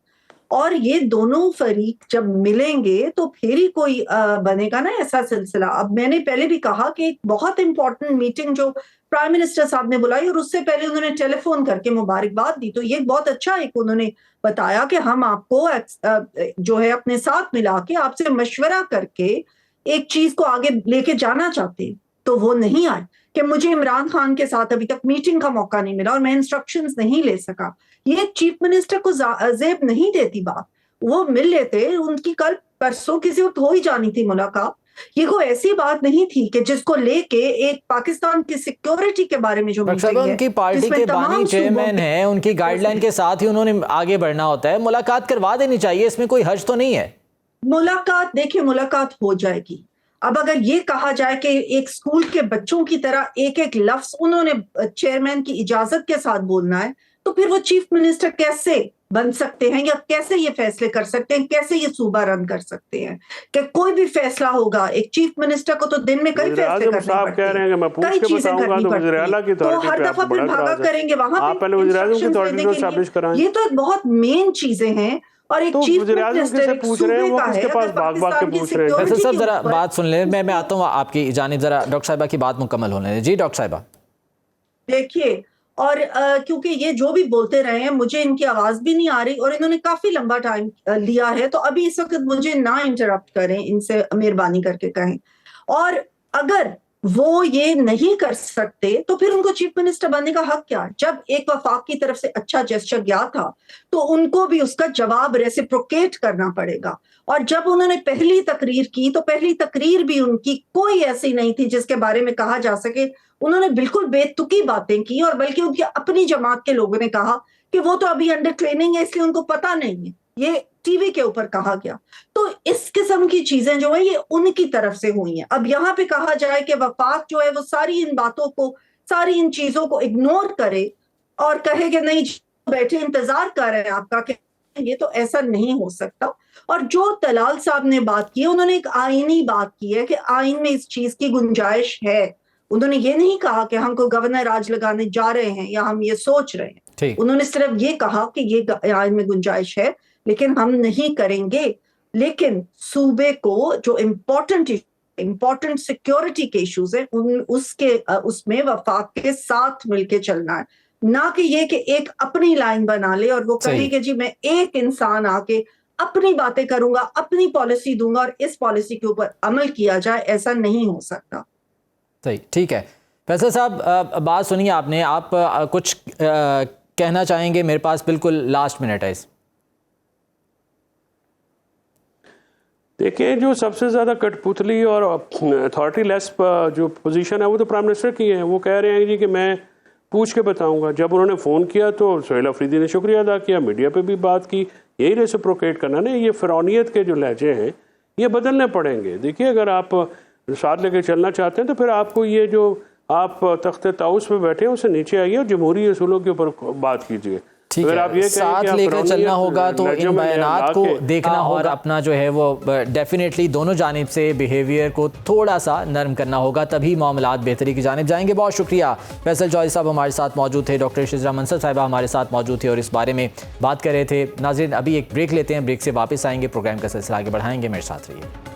और ये दोनों फरीक जब मिलेंगे तो फिर ही कोई बनेगा ना ऐसा सिलसिला। अब मैंने पहले भी कहा कि एक बहुत इंपॉर्टेंट मीटिंग जो प्राइम मिनिस्टर साहब ने बुलाई और उससे पहले उन्होंने टेलीफोन करके मुबारकबाद दी, तो ये बहुत अच्छा एक उन्होंने बताया कि हम आपको जो है अपने साथ मिला के आपसे मशवरा करके एक चीज को आगे लेके जाना चाहते हैं। तो वो नहीं आए कि मुझे इमरान खान के साथ अभी तक मीटिंग का मौका नहीं मिला और मैं इंस्ट्रक्शंस नहीं ले सका। ये चीफ मिनिस्टर को जेब नहीं देती बात, वो मिल लेते, उनकी कल परसों किसी वक्त हो ही जानी थी मुलाकात। ये कोई ऐसी बात नहीं थी कि जिसको लेके एक पाकिस्तान की सिक्योरिटी के बारे में जो मीटिंग है, उनकी पार्टी के बानी चेयरमैन है, उनकी गाइडलाइन के साथ ही उन्होंने आगे बढ़ना होता है, मुलाकात करवा देनी चाहिए, इसमें कोई हर्ज तो नहीं है। मुलाकात, देखिए मुलाकात हो जाएगी। अब अगर ये कहा जाए कि एक स्कूल के बच्चों की तरह एक एक लफ्ज उन्होंने चेयरमैन की इजाजत के साथ बोलना है, तो फिर वो चीफ मिनिस्टर कैसे बन सकते हैं या कैसे ये फैसले कर सकते हैं, कैसे ये सूबा रन कर सकते हैं? कि कोई भी फैसला होगा, एक चीफ मिनिस्टर को तो दिन में कई फैसले करने पड़ते हैं, कई चीजें करनी पड़ती हैं, तो हर दफा फिर भागा करेंगे वहां पे। ये तो बहुत मेन चीजें हैं। और एक चीफ मिनिस्टर सूबे का है, पाकिस्तान की सिक्योरिटी। सब जरा बात सुन ले, मैं आता हूँ आपकी जानिब, जरा डॉक्टर साहिबा की बात मुकम्मल होने दें। जी डॉक्टर साहिबा। देखिए, और क्योंकि ये जो भी बोलते रहे हैं मुझे इनकी आवाज भी नहीं आ रही और इन्होंने काफी लंबा टाइम लिया है, तो अभी इस वक्त मुझे ना इंटरप्ट करें, इनसे मेहरबानी करके कहें। और अगर वो ये नहीं कर सकते तो फिर उनको चीफ मिनिस्टर बनने का हक क्या? जब एक वफाक की तरफ से अच्छा जेस्चर गया था तो उनको भी उसका जवाब रेसिप्रोकेट करना पड़ेगा। और जब उन्होंने पहली तकरीर की तो पहली तकरीर भी उनकी कोई ऐसी नहीं थी जिसके बारे में कहा जा सके उन्होंने बिल्कुल बेतुकी बातें की, और बल्कि उनकी अपनी जमात के लोगों ने कहा कि वो तो अभी अंडर ट्रेनिंग है इसलिए उनको पता नहीं है। ये टीवी के ऊपर कहा गया। तो इस किस्म की चीजें जो है ये उनकी तरफ से हुई हैं। अब यहाँ पे कहा जाए कि वफाक जो है वो सारी इन बातों को, सारी इन चीजों को इग्नोर करे और कहे कि नहीं बैठे इंतजार कर रहे हैं आपका, कि ये तो ऐसा नहीं हो सकता। और जो तलाल साहब ने बात की है, उन्होंने एक आईनी बात की है कि आइन में इस चीज की गुंजाइश है। उन्होंने ये नहीं कहा कि हम को गवर्नर राज लगाने जा रहे हैं या हम ये सोच रहे हैं। उन्होंने सिर्फ ये कहा कि ये आइन में गुंजाइश है लेकिन हम नहीं करेंगे। लेकिन सूबे को जो इम्पोर्टेंट सिक्योरिटी के इश्यूज है उसमें वफाक के साथ मिलके चलना है, ना कि ये कि एक अपनी लाइन बना ले और वो कहे कि जी मैं एक इंसान आके अपनी बातें करूंगा, अपनी पॉलिसी दूंगा और इस पॉलिसी के ऊपर अमल किया जाए। ऐसा नहीं हो सकता। सही, ठीक है। फैसल साहब, बात सुनिए आपने, आप कुछ कहना चाहेंगे? मेरे पास बिल्कुल लास्ट मिनट है। देखिए, जो सबसे ज़्यादा कठपुतली और अथॉरिटी लेस जो पोजीशन है वो तो प्राइम मिनिस्टर की है। वो कह रहे हैं जी कि मैं पूछ के बताऊंगा। जब उन्होंने फ़ोन किया तो सुहेल अफरीदी ने शुक्रिया अदा किया, मीडिया पे भी बात की। यही रेसिप्रोकेट करना ना, ये फ़िरौनियत के जो लहजे हैं ये बदलने पड़ेंगे। देखिए, अगर आप साथ लेके चलना चाहते हैं तो फिर आपको ये जो आप तख्ते ताउस पे बैठे हैं उससे नीचे आइए और जमहूरी असूलों के ऊपर बात कीजिए। अगर आप ये साथ लेकर चलना होगा तो इन बयानात को देखना और अपना जो है वो डेफिनेटली दोनों जानिब से बिहेवियर को थोड़ा सा नरम करना होगा, तभी मामलात बेहतरी की जानिब जाएंगे। बहुत शुक्रिया। फैसल चौधरी साहब हमारे साथ मौजूद थे, डॉक्टर शिजरा मंसर साहिबा हमारे साथ मौजूद थे और इस बारे में बात कर रहे थे। नाज़रीन, अभी एक ब्रेक लेते हैं, ब्रेक से वापस आएंगे, प्रोग्राम का सिलसिला आगे बढ़ाएंगे। मेरे साथ रहिए।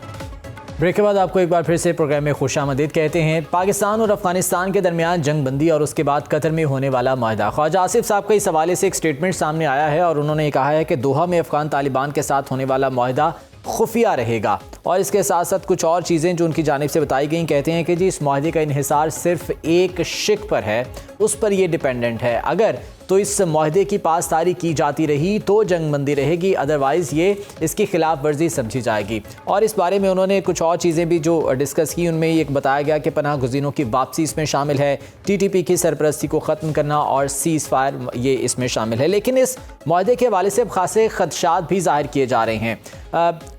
ब्रेक के बाद आपको एक बार फिर से प्रोग्राम में खुशामदीद कहते हैं। पाकिस्तान और अफगानिस्तान के दरमियान जंग बंदी और उसके बाद कतर में होने वाला माहिदा, ख्वाजा आसिफ साहब का इस हवाले से एक स्टेटमेंट सामने आया है और उन्होंने कहा है कि दोहा में अफगान तालिबान के साथ होने वाला माहिदा खुफिया रहेगा। और इसके साथ साथ कुछ और चीज़ें जो उनकी जानिब से बताई गई, कहते हैं कि जी इस माहिदे का इन्हिसार सिर्फ एक शिक पर है, उस पर ये डिपेंडेंट है। अगर तो इस माहिदे की पासदारी की जाती रही तो जंग बंदी रहेगी, अदरवाइज़ ये इसकी खिलाफ वर्जी समझी जाएगी। और इस बारे में उन्होंने कुछ और चीज़ें भी जो डिस्कस की, उनमें एक बताया गया कि पनाह गुज़ीनों की वापसी इसमें शामिल है, TTP की सरपरस्ती को ख़त्म करना और सीज़ फायर ये इसमें शामिल है। लेकिन इस माहिदे के हवाले से अब खासे खदशात भी ज़ाहिर किए जा रहे हैं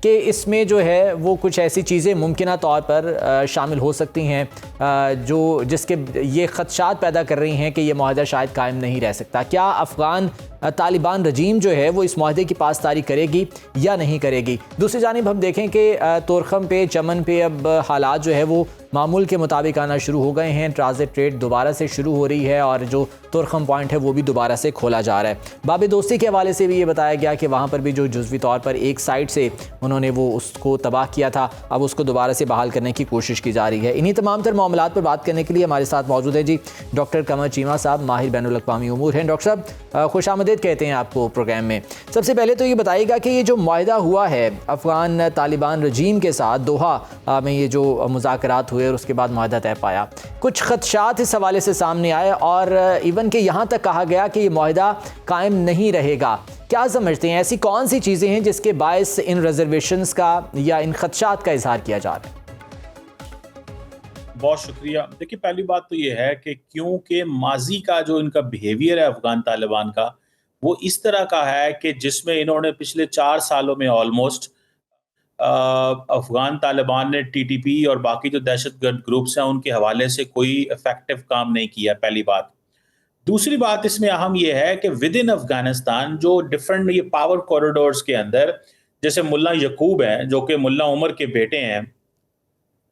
कि इसमें जो है वो कुछ ऐसी चीज़ें मुमकिना तौर पर शामिल हो सकती हैं जो जिसके ये खदशात पैदा कर रही हैं कि ये माहिदा शायद कायम नहीं रह सकता। क्या अफ़गान तालिबान रजीम जो है वो इस माहिदे की पासदारी करेगी या नहीं करेगी? दूसरी जानिब हम देखें कि तोरखम पे, चमन पे अब हालात जो है वो मामूल के मुताबिक आना शुरू हो गए हैं। ट्रांजिट ट्रेड दोबारा से शुरू हो रही है और जो तोरखम पॉइंट है वो भी दोबारा से खोला जा रहा है। बाबे दोस्ती के हवाले से भी ये बताया गया कि वहाँ पर भी जो जुज़वी तौर पर एक साइड से उन्होंने वो उसको तबाह किया था, अब उसको दोबारा से बहाल करने की कोशिश की जा रही है। इन्हीं तमाम तर मामलात पर बात करने के लिए हमारे साथ मौजूद है जी डॉक्टर कमर चीमा साहब, माहिर बैनुल अक़वामी उमूर हैं। डॉक्टर साहब खुशामदीद कहते हैं आपको प्रोग्राम में। सबसे पहले तो ये बताइएगा कि ये जो माहिदा हुआ है अफ़गान तालिबान रजीम के साथ, दोहा में ये जो मुज़ाकरात हुए और उसके बाद माहिदा तय पाया, कुछ खदशात इस हवाले से सामने आए और इवन के यहाँ तक कहा गया कि ये माहिदा कायम नहीं रहेगा। क्या समझते हैं ऐसी कौन सी चीज़ें हैं जिसके बायस इन रिजर्वेशंस का या इन खदशात का इजहार किया जा रहा है? बहुत शुक्रिया। देखिए, पहली बात तो ये है कि क्योंकि माजी का जो इनका बिहेवियर है अफगान तालिबान का, वो इस तरह का है कि जिसमें इन्होंने पिछले 4 सालों में ऑलमोस्ट अफगान तालिबान ने TTP और बाकी जो दहशतगर्द ग्रुप्स हैं उनके हवाले से कोई इफेक्टिव काम नहीं किया, पहली बात। दूसरी बात इसमें अहम यह है कि विद इन अफगानिस्तान जो डिफरेंट ये पावर कॉरिडोर्स के अंदर, जैसे मुल्ला यकूब हैं जो कि मुल्ला उमर के बेटे हैं,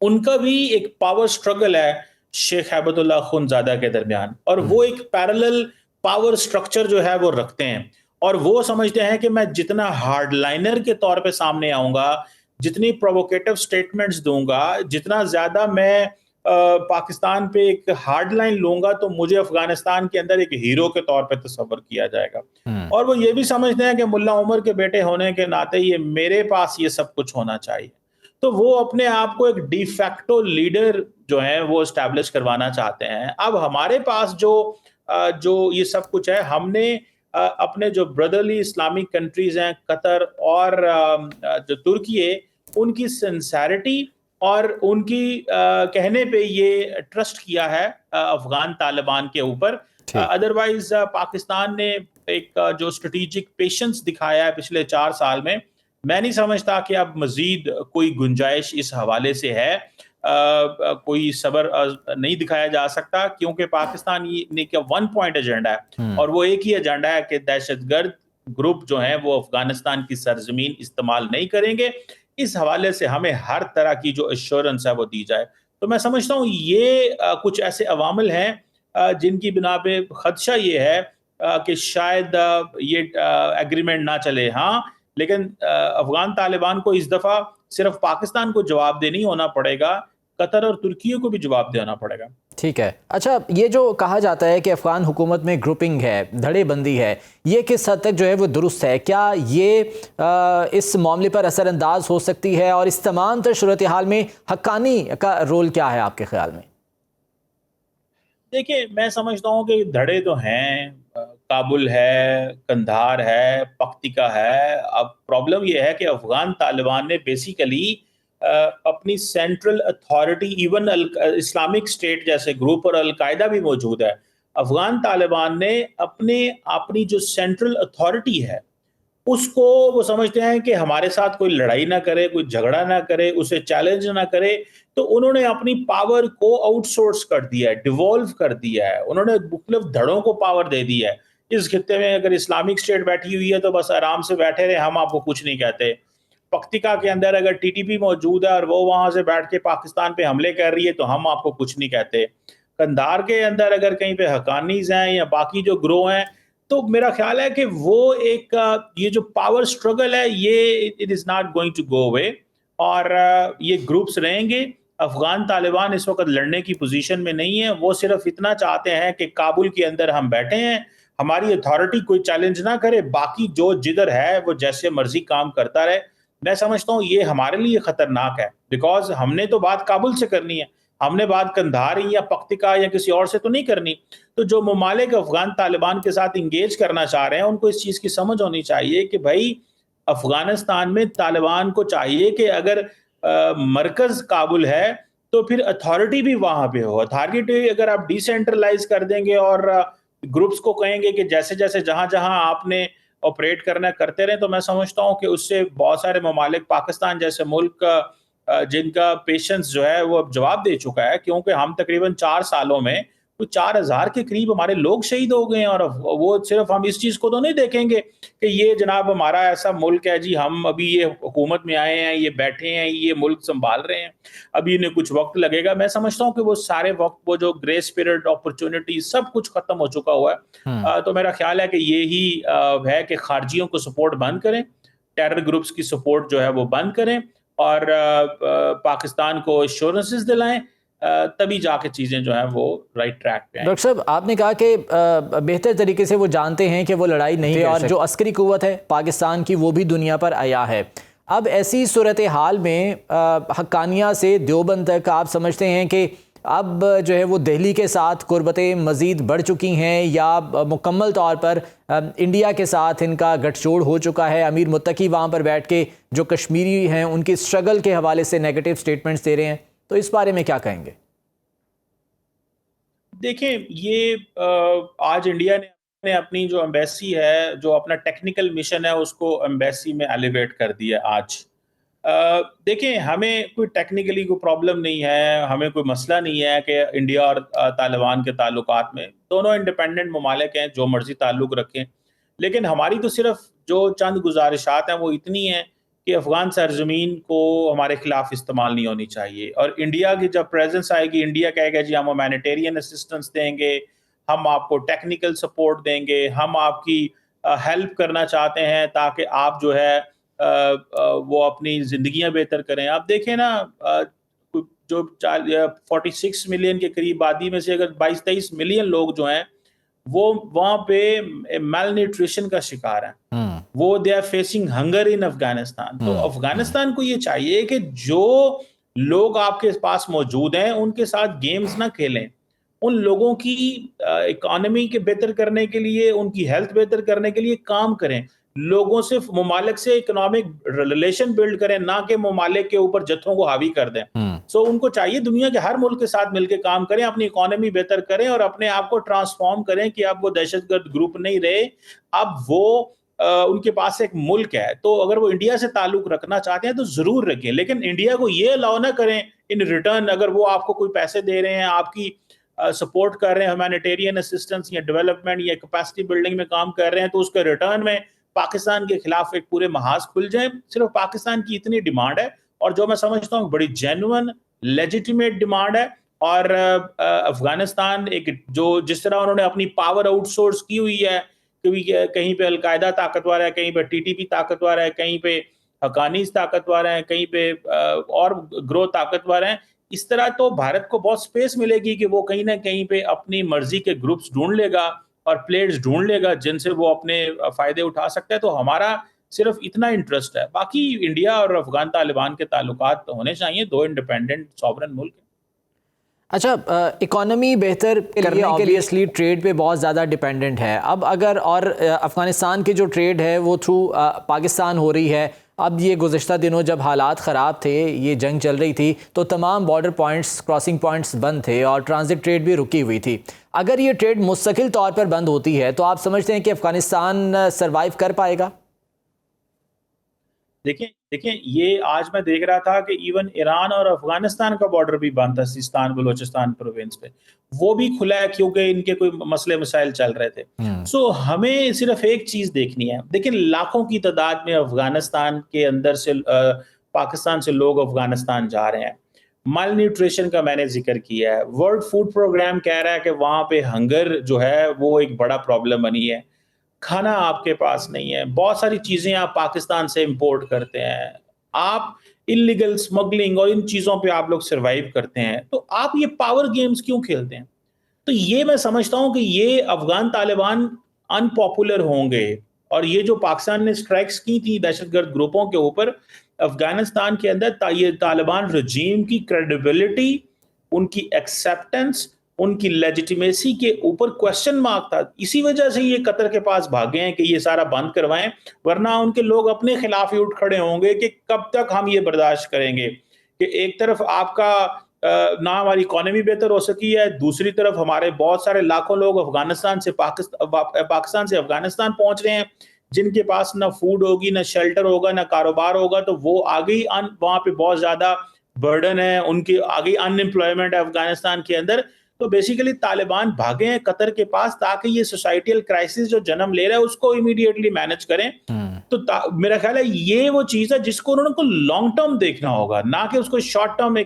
उनका भी एक पावर स्ट्रगल है शेख हैबतुल्लाह खुनजादा के दरमियान, और वो एक पैरेलल पावर स्ट्रक्चर जो है वो रखते हैं और वो समझते हैं कि मैं जितना हार्डलाइनर के तौर पे सामने आऊंगा, जितनी प्रोवोकेटिव स्टेटमेंट्स दूंगा, जितना ज्यादा मैं पाकिस्तान पे एक हार्ड लाइन लूंगा, तो मुझे अफगानिस्तान के अंदर एक हीरो के तौर पे तस्वर किया जाएगा। और वो ये भी समझते हैं कि मुल्ला उमर के बेटे होने के नाते ये मेरे पास ये सब कुछ होना चाहिए। तो वो अपने आप को एक डिफैक्टो लीडर जो है वो एस्टैब्लिश करवाना चाहते हैं। अब हमारे पास जो ये सब कुछ है, हमने अपने जो ब्रदरली इस्लामिक कंट्रीज हैं, कतर और जो तुर्की है, उनकी सिंसेरिटी और उनकी कहने पे ये ट्रस्ट किया है अफगान तालिबान के ऊपर। अदरवाइज पाकिस्तान ने एक जो स्ट्रेटेजिक पेशेंस दिखाया है पिछले 4 साल में, मैं नहीं समझता कि अब मजीद कोई गुंजाइश इस हवाले से है। कोई सब्र नहीं दिखाया जा सकता, क्योंकि पाकिस्तान ने क्या 1 पॉइंट एजेंडा है, और वो एक ही एजेंडा है कि दहशतगर्द ग्रुप जो है वो अफगानिस्तान की सरजमीन इस्तेमाल नहीं करेंगे। इस हवाले से हमें हर तरह की जो एश्योरेंस है वो दी जाए। तो मैं समझता हूँ ये कुछ ऐसे अवामिल हैं जिनकी बिना पे खदशा ये है कि शायद ये एग्रीमेंट ना चले। हाँ, लेकिन अफगान तालिबान को इस दफा सिर्फ पाकिस्तान को जवाबदेह नहीं होना पड़ेगा, कतर और तुर्की को भी जवाब देना पड़ेगा। ठीक है। अच्छा, ये जो कहा जाता है कि अफगान हुकूमत में ग्रुपिंग है, धड़ेबंदी है, ये किस हद तक जो है वो दुरुस्त है? क्या ये इस मामले पर असरअंदाज हो सकती है? और इस तमाम तर सूरत हाल में हक्कानी का रोल क्या है आपके ख्याल में? देखिए, मैं समझता हूँ कि धड़े तो हैं, काबुल है, कंधार है, पख्तिका है। अब प्रॉब्लम ये है कि अफगान तालिबान ने बेसिकली अपनी central authority, even Islamic state जैसे ग्रुप और अलकायदा भी मौजूद है, अफगान तालिबान ने अपनी जो सेंट्रल अथॉरिटी है उसको वो समझते हैं कि हमारे साथ कोई लड़ाई ना करे, कोई झगड़ा ना करे, उसे चैलेंज ना करे, तो उन्होंने अपनी पावर को आउटसोर्स कर दिया है, डिवॉल्व कर दिया है। उन्होंने मुख्तलिफ धड़ों को पावर दे दी है। इस खित्ते में अगर इस्लामिक स्टेट बैठी हुई है तो बस आराम से बैठे रहे, हम आपको कुछ नहीं कहते। पख्तिका के अंदर अगर टीटीपी मौजूद है और वो वहां से बैठ के पाकिस्तान पे हमले कर रही है तो हम आपको कुछ नहीं कहते। कंधार के अंदर अगर कहीं पे हकानीज हैं या बाकी जो ग्रोह हैं, तो मेरा ख्याल है कि वो एक ये जो पावर स्ट्रगल है ये it is not going to go away, और ये ग्रुप्स रहेंगे। अफगान तालिबान इस वक्त लड़ने की पोजीशन में नहीं है। वो सिर्फ इतना चाहते हैं कि काबुल के अंदर हम बैठे हैं, हमारी अथॉरिटी कोई चैलेंज ना करे, बाकी जो जिधर है वो जैसे मर्जी काम करता रहे। मैं समझता हूँ ये हमारे लिए खतरनाक है, बिकॉज हमने तो बात काबुल से करनी है, हमने बात कंधार या पख्तिका या किसी और से तो नहीं करनी। तो जो ममालिक अफगान तालिबान के साथ इंगेज करना चाह रहे हैं उनको इस चीज़ की समझ होनी चाहिए कि भाई अफगानिस्तान में तालिबान को चाहिए कि अगर मरकज काबुल है तो फिर अथॉरिटी भी वहां पे हो। अथॉरिटी अगर आप डिसेंट्रलाइज कर देंगे और ग्रुप्स को कहेंगे कि जैसे जैसे जहां जहां आपने ऑपरेट करना करते रहे, तो मैं समझता हूं कि उससे बहुत सारे ममालिक, पाकिस्तान जैसे मुल्क जिनका पेशेंस जो है वो अब जवाब दे चुका है, क्योंकि हम तकरीबन 4 सालों में कुछ 4000 के करीब हमारे लोग शहीद हो गए हैं। और वो सिर्फ हम इस चीज़ को तो नहीं देखेंगे कि ये जनाब हमारा ऐसा मुल्क है जी, हम अभी ये हुकूमत में आए हैं, ये बैठे हैं, ये मुल्क संभाल रहे हैं, अभी इन्हें कुछ वक्त लगेगा। मैं समझता हूँ कि वो सारे वक्त, वो जो ग्रेस पीरियड, अपॉर्चुनिटी, सब कुछ खत्म हो चुका हुआ है। तो मेरा ख्याल है कि ये ही है कि खारजियों को सपोर्ट बंद करें, टेरर ग्रुप्स की सपोर्ट जो है वो बंद करें, और पाकिस्तान को एश्योरेंसेस दिलाएं, तभी जाके चीज़ें जो हैं वो राइट ट्रैक पे आएं। डॉक्टर साहब, आपने कहा कि बेहतर तरीके से वो जानते हैं कि वो लड़ाई नहीं है, और जो अस्करी कुव्वत है पाकिस्तान की वो भी दुनिया पर आया है। अब ऐसी सूरत हाल में हक्कानिया से देवबंद तक आप समझते हैं कि अब जो है वो दिल्ली के साथ कुर्बतें मज़ीद बढ़ चुकी हैं, या मुकम्मल तौर पर इंडिया के साथ इनका गठजोड़ हो चुका है? अमीर मुत्तकी वहाँ पर बैठ के जो कश्मीरी हैं उनकी स्ट्रगल के हवाले से नेगेटिव स्टेटमेंट्स दे रहे हैं, तो इस बारे में क्या कहेंगे? देखिए, ये आज इंडिया ने अपनी जो एम्बेसी है, जो अपना टेक्निकल मिशन है, उसको एम्बेसी में एलिवेट कर दिया आज। देखिए, हमें कोई टेक्निकली कोई प्रॉब्लम नहीं है, हमें कोई मसला नहीं है कि इंडिया और तालिबान के ताल्लुकात में, दोनों इंडिपेंडेंट ममालिक हैं, जो मर्जी ताल्लुक रखें। लेकिन हमारी तो सिर्फ जो चंद गुजारिशात हैं वो इतनी हैं कि अफगान सरजमीन को हमारे खिलाफ इस्तेमाल नहीं होनी चाहिए। और इंडिया की जब प्रेजेंस आएगी, इंडिया कहेगा जी हम ह्यूमैनिटेरियन असिस्टेंस देंगे, हम आपको टेक्निकल सपोर्ट देंगे, हम आपकी हेल्प करना चाहते हैं ताकि आप जो है वो अपनी ज़िंदगियां बेहतर करें। आप देखें ना, जो 46 मिलियन के करीब आबादी में से अगर 22-23 मिलियन लोग जो हैं वो वहाँ पे मेल न्यूट्रिशन का शिकार हैं, वो they are facing hunger in Afghanistan. तो अफगानिस्तान को ये चाहिए कि जो लोग आपके पास मौजूद हैं उनके साथ गेम्स ना खेलें, उन लोगों की इकोनॉमी के बेहतर करने के लिए, उनकी हेल्थ बेहतर करने के लिए काम करें, लोगों से, ममालिक से इकोनॉमिक रिलेशन बिल्ड करें, ना कि ममालिक के ऊपर जत्थों को हावी कर दें। सो उनको चाहिए दुनिया के हर मुल्क के साथ मिलकर काम करें, अपनी इकोनॉमी बेहतर करें और अपने आप को ट्रांसफॉर्म करें कि अब वो दहशतगर्द ग्रुप नहीं रहे, अब वो उनके पास एक मुल्क है। तो अगर वो इंडिया से ताल्लुक रखना चाहते हैं तो जरूर रखें, लेकिन इंडिया को ये अलाउ ना करें इन रिटर्न, अगर वो आपको कोई पैसे दे रहे हैं, आपकी सपोर्ट कर रहे हैं, ह्यूमैनिटेरियन असिस्टेंस या डेवलपमेंट या कैपेसिटी बिल्डिंग में काम कर रहे हैं, तो उसके रिटर्न में पाकिस्तान के खिलाफ एक पूरे महाज खुल जाए। सिर्फ पाकिस्तान की इतनी डिमांड है, और जो मैं समझता हूँ बड़ी जेन्युइन लेजिटिमेट डिमांड है। और अफगानिस्तान एक जो जिस तरह उन्होंने अपनी पावर आउटसोर्स की हुई है, क्योंकि कहीं पे अलकायदा ताकतवर है, कहीं पे टीटीपी ताकतवर है, कहीं पे हकानीज ताकतवर है, कहीं पे और ग्रोथ ताकतवर है, इस तरह तो भारत को बहुत स्पेस मिलेगी कि वो कहीं ना कहीं पे अपनी मर्जी के ग्रुप्स ढूंढ लेगा और प्लेयर्स ढूंढ लेगा जिनसे वो अपने फायदे उठा सकता है। तो हमारा सिर्फ इतना इंटरेस्ट है, बाकी इंडिया और अफगान तालिबान के ताल्लुकात तो होने चाहिए, दो इंडिपेंडेंट सॉवरेन मुल्क। अच्छा, इकोनॉमी बेहतर करने के लिए ऑब्वियसली ट्रेड पे बहुत ज़्यादा डिपेंडेंट है। अब अगर और अफ़गानिस्तान की जो ट्रेड है वो थ्रू पाकिस्तान हो रही है। अब ये गुज़िश्ता दिनों जब हालात ख़राब थे, ये जंग चल रही थी, तो तमाम बॉर्डर पॉइंट्स, क्रॉसिंग पॉइंट्स बंद थे और ट्रांजिट ट्रेड भी रुकी हुई थी। अगर ये ट्रेड मुस्तकिल तौर पर बंद होती है तो आप समझते हैं कि अफ़गानिस्तान सर्वाइव कर पाएगा? देखें ये आज मैं देख रहा था कि इवन ईरान और अफगानिस्तान का बॉर्डर भी बंद था, सिस्तान बलोचिस्तान प्रोविंस पे, वो भी खुला है क्योंकि इनके कोई मसले मसाइल चल रहे थे। सो हमें सिर्फ एक चीज देखनी है। देखिए लाखों की तादाद में अफगानिस्तान के अंदर से पाकिस्तान से लोग अफगानिस्तान जा रहे हैं। माल न्यूट्रिशन का मैंने जिक्र किया है। वर्ल्ड फूड प्रोग्राम कह रहा है कि वहां पे हंगर जो है वो एक बड़ा प्रॉब्लम बनी है। खाना आपके पास नहीं है, बहुत सारी चीजें आप पाकिस्तान से इंपोर्ट करते हैं, आप इलीगल स्मगलिंग और इन चीजों पे आप लोग सरवाइव करते हैं, तो आप ये पावर गेम्स क्यों खेलते हैं? तो ये मैं समझता हूं कि ये अफगान तालिबान अनपॉपुलर होंगे, और ये जो पाकिस्तान ने स्ट्राइक्स की थी दहशतगर्द ग्रुपों के ऊपर अफगानिस्तान के अंदर, ये तालिबान रजीम की क्रेडिबिलिटी, उनकी एक्सेप्टेंस, उनकी लेजिटिमेसी के ऊपर क्वेश्चन मार्क था। इसी वजह से ये कतर के पास भागे हैं कि ये सारा बंद करवाएं, वरना उनके लोग अपने खिलाफ ही उठ खड़े होंगे कि कब तक हम ये बर्दाश्त करेंगे कि एक तरफ आपका ना हमारी इकोनॉमी बेहतर हो सकी है, दूसरी तरफ हमारे बहुत सारे लाखों लोग अफगानिस्तान से पाकिस्तान से अफगानिस्तान पहुंच रहे हैं, जिनके पास ना फूड होगी, ना शेल्टर होगा, ना कारोबार होगा, तो वो आगे ही वहां पे बहुत ज्यादा बर्डन है, उनकी आगे अनएम्प्लॉयमेंट है अफगानिस्तान के अंदर। तो बेसिकली तालिबान भागे हैं कतर के पास ताकि ये सोसाइटियल क्राइसिस जो जन्म ले रहा है उसको इमीडिएटली मैनेज करें। तो मेरा ख्याल है ये वो चीज है जिसको उन्होंने को लॉन्ग टर्म देखना होगा, ना कि उसको शॉर्ट टर्म।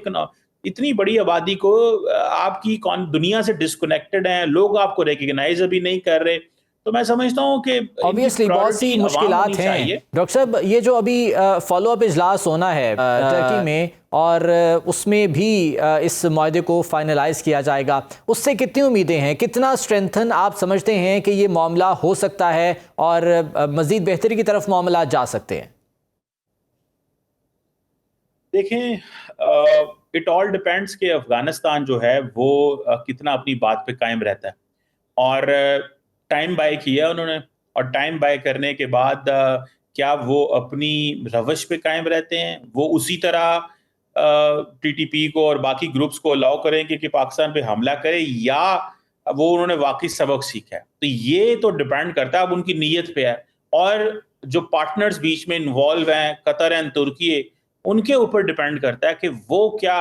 इतनी बड़ी आबादी को आपकी दुनिया से डिस्कनेक्टेड है, लोग आपको रिकग्नाइज अभी नहीं कर रहे, तो मैं समझता हूँ कि ऑब्वियसली बहुत सी मुश्किलात हैं। डॉक्टर साहब, ये जो अभी फॉलो अप इजलास होना है टर्की में, और उसमें भी इस मुआहदे को फाइनलाइज किया जाएगा, उससे कितनी उम्मीदें हैं? कितना स्ट्रेंथन आप समझते हैं कि ये मामला हो सकता है और मजीद बेहतरी की तरफ मामला जा सकते हैं? देखें, इट ऑल डिपेंड्स कि अफगानिस्तान जो है वो कितना अपनी बात पे कायम रहता है, और टाइम बाय किया उन्होंने, और टाइम बाय करने के बाद क्या वो अपनी रवश पे कायम रहते हैं, वो उसी तरह टीटीपी को और बाकी ग्रुप्स को अलाउ करेंगे कि पाकिस्तान पे हमला करे, या वो उन्होंने वाकई सबक सीखा है? तो ये तो डिपेंड करता है अब उनकी नीयत पे है, और जो पार्टनर्स बीच में इन्वॉल्व हैं, कतर एंड तुर्की, उनके ऊपर डिपेंड करता है कि वो क्या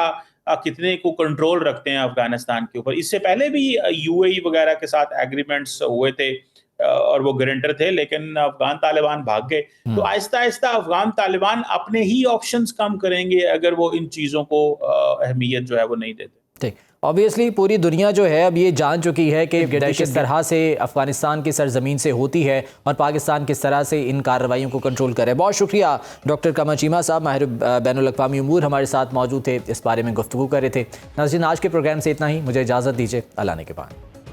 कितने को कंट्रोल रखते हैं अफगानिस्तान के ऊपर। इससे पहले भी यूएई वगैरह के साथ एग्रीमेंट्स हुए थे और वो गारंटर थे, लेकिन अफगान तालिबान भाग गए। तो आहिस्ता आहिस्ता अफगान तालिबान अपने ही ऑप्शंस कम करेंगे अगर वो इन चीज़ों को अहमियत जो है वो नहीं देते। ठीक, ऑब्वियसली पूरी दुनिया जो है अब ये जान चुकी है कि किस तरह से अफगानिस्तान की सरजमीन से होती है और पाकिस्तान किस तरह से इन कार्रवाइयों को कंट्रोल करे। बहुत शुक्रिया डॉक्टर कमर चीमा साहब, माहिर बैनुल-अक़वामी उमूर, हमारे साथ मौजूद थे, इस बारे में गुफ्तगू कर रहे थे। नाज़रीन, आज के प्रोग्राम से इतना ही, मुझे इजाज़त दीजिए, अल्लाह ने के बाद।